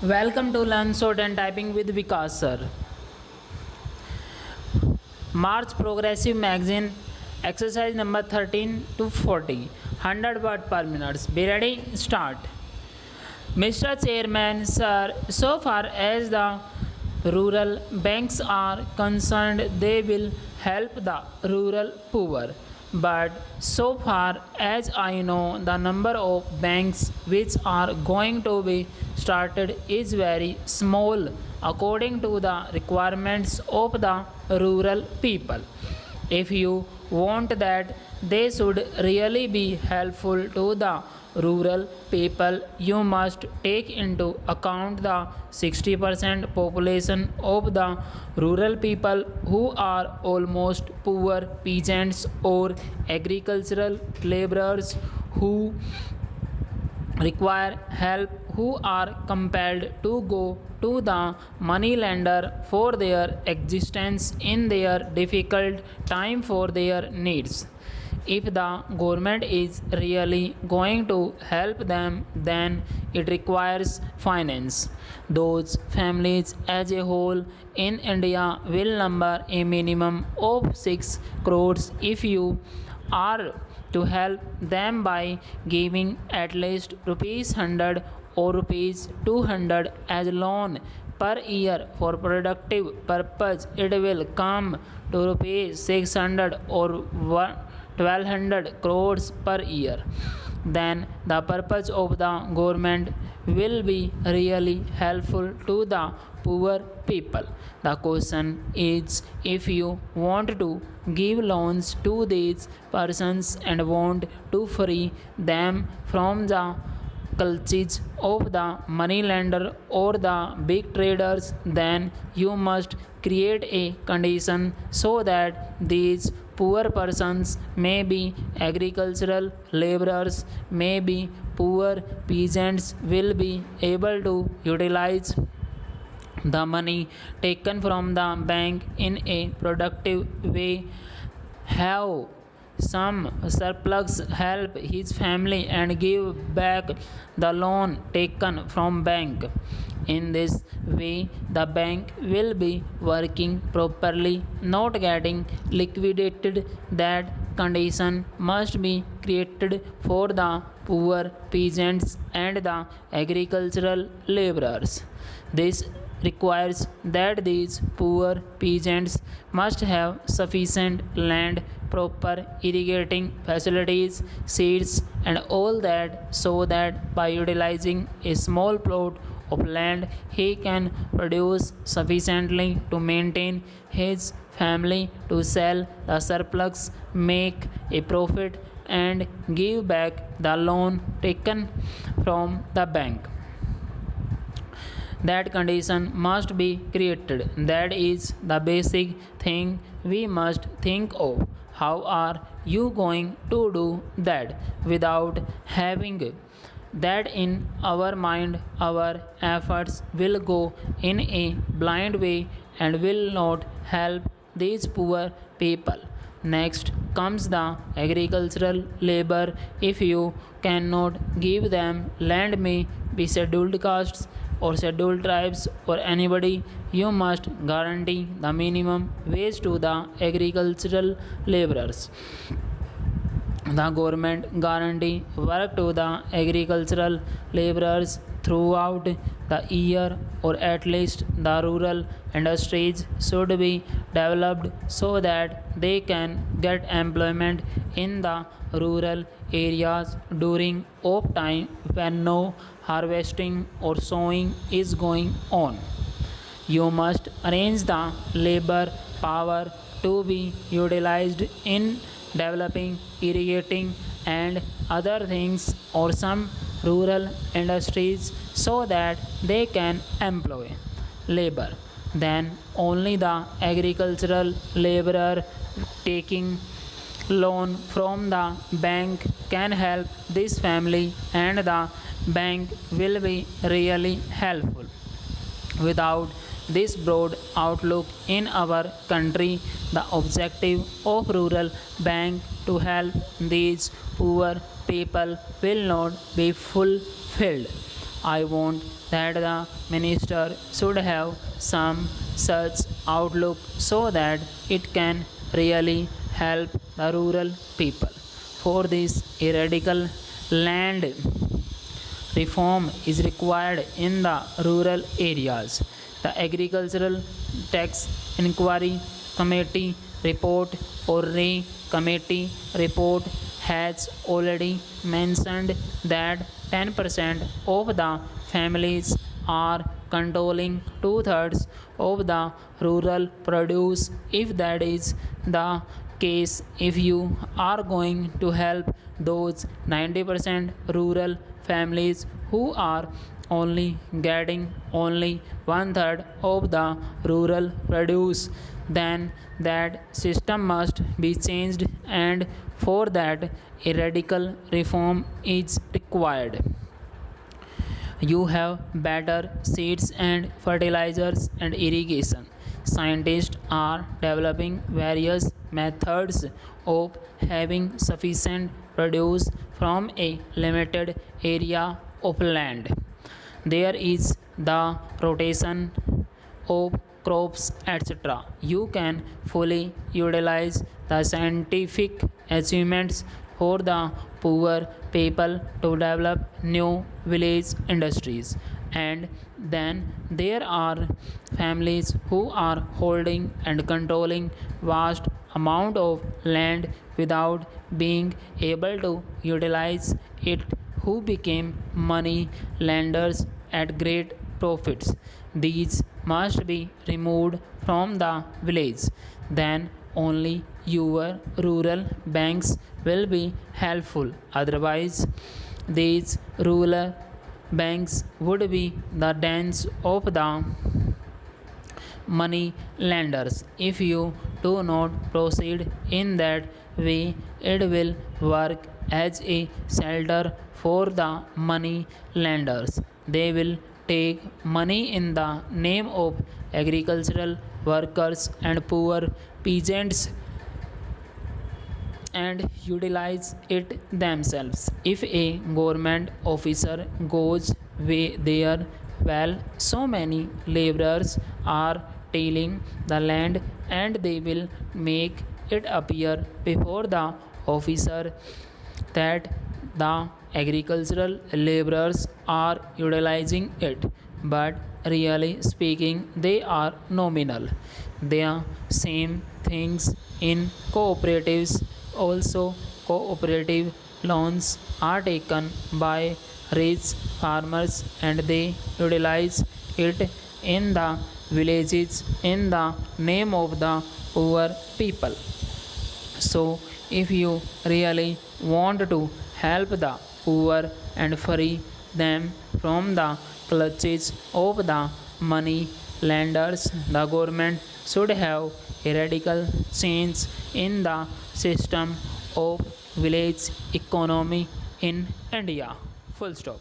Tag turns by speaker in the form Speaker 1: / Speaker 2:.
Speaker 1: Welcome to Learn Short and Typing with Vikas sir. March Progressive Magazine, exercise number 13 to 40, 100 word per minute. Be ready? Start. Mr. Chairman, sir, so far as the rural banks are concerned, they will help the rural poor. But so far as I know, the number of banks which are going to be started is very small according to the requirements of the rural people. If you want that they should really be helpful to the rural people, you must take into account the 60% population of the rural people who are almost poor peasants or agricultural laborers who require help, who are compelled to go to the money lender for their existence in their difficult time for their needs. If the government is really going to help them, then it requires finance. Those families as a whole in India will number a minimum of 6 crores. If you are to help them by giving at least rupees 100 or rupees 200 as loan per year for productive purpose, it will come to rupees 600 or 1200 crores per year. Then the purpose of the government will be really helpful to the poor people. The question is, if you want to give loans to these persons and want to free them from the clutches of the money lender or the big traders, then you must create a condition so that these poor persons, may be agricultural laborers, may be poor peasants, will be able to utilize the money taken from the bank in a productive way, have some surplus, help his family and give back the loan taken from bank. In this way, the bank will be working properly, not getting liquidated. That condition must be created for the poor peasants and the agricultural laborers. This requires that these poor peasants must have sufficient land, proper irrigating facilities, seeds, and all that, so that by utilizing a small plot of land he can produce sufficiently to maintain his family, to sell the surplus, make a profit, and give back the loan taken from the bank. That condition must be created. That is the basic thing we must think of. How are you going to do that without having that in our mind? Our efforts will go in a blind way and will not help these poor people. Next comes the agricultural labor. If you cannot give them land, may be scheduled castes or scheduled tribes or anybody, you must guarantee the minimum wage to the agricultural laborers. The government guarantee work to the agricultural laborers throughout the year, or at least the rural industries should be developed so that they can get employment in the rural areas during off time when no harvesting or sowing is going on. You must arrange the labor power to be utilized in developing, irrigating, and other things or some rural industries so that they can employ labor. Then only the agricultural laborer taking loan from the bank can help this family, and the bank will be really helpful. Without this broad outlook in our country, the objective of rural bank to help these poor people will not be fulfilled. I want that the minister should have some such outlook so that it can really help the rural people. For this, a radical land reform is required in the rural areas. The Agricultural Tax Inquiry Committee report or RE committee report has already mentioned that 10% of the families are controlling two-thirds of the rural produce. If that is the case, if you are going to help those 90% rural families who are only getting only one third of the rural produce, then that system must be changed, and for that a radical reform is required. You have better seeds and fertilizers and irrigation. Scientists are developing various methods of having sufficient produce from a limited area of land. There is the rotation of crops, etc. You can fully utilize the scientific achievements for the poor people to develop new village industries. And then there are families who are holding and controlling vast amount of land without being able to utilize it, who became money lenders at great profits. These must be removed from the village. Then only your rural banks will be helpful. Otherwise, these rural banks would be the dens of the money lenders. If you do not proceed in that way, it will work as a shelter for the money lenders. They will take money in the name of agricultural workers and poor peasants and utilize it themselves. If a government officer goes there, well, so many laborers are tilling the land, and they will make it appear before the officer that the agricultural laborers are utilizing it, but really speaking, they are nominal. The same things in cooperatives. Also, cooperative loans are taken by rich farmers and they utilize it in the villages in the name of the poor people. So, if you really want to help the poor and free them from the clutches of the money lenders, the government should have a radical change in the system of village economy in India. Full stop.